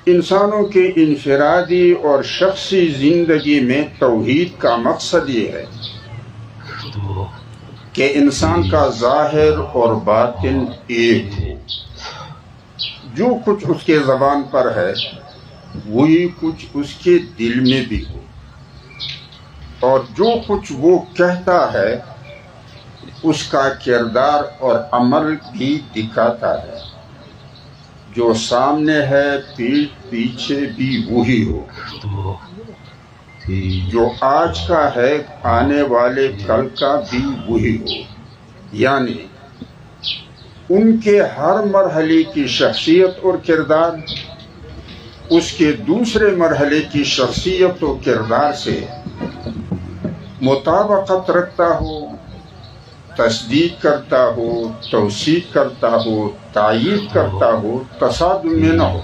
انسانوں کے انفرادی اور شخصی زندگی میں توحید کا مقصد یہ ہے کہ انسان کا ظاہر اور باطن ایک ہو، جو کچھ اس کے زبان پر ہے وہی کچھ اس کے دل میں بھی ہو، اور جو کچھ وہ کہتا ہے اس کا کردار اور عمل بھی دکھاتا ہے، جو سامنے ہے پیٹھ پیچھے بھی وہی ہو، جو آج کا ہے آنے والے کل کا بھی وہی ہو، یعنی ان کے ہر مرحلے کی شخصیت اور کردار اس کے دوسرے مرحلے کی شخصیت و کردار سے مطابقت رکھتا ہو، تصدیق کرتا ہو، توثیق کرتا ہو، تائید کرتا ہو، تصادم میں نہ ہو۔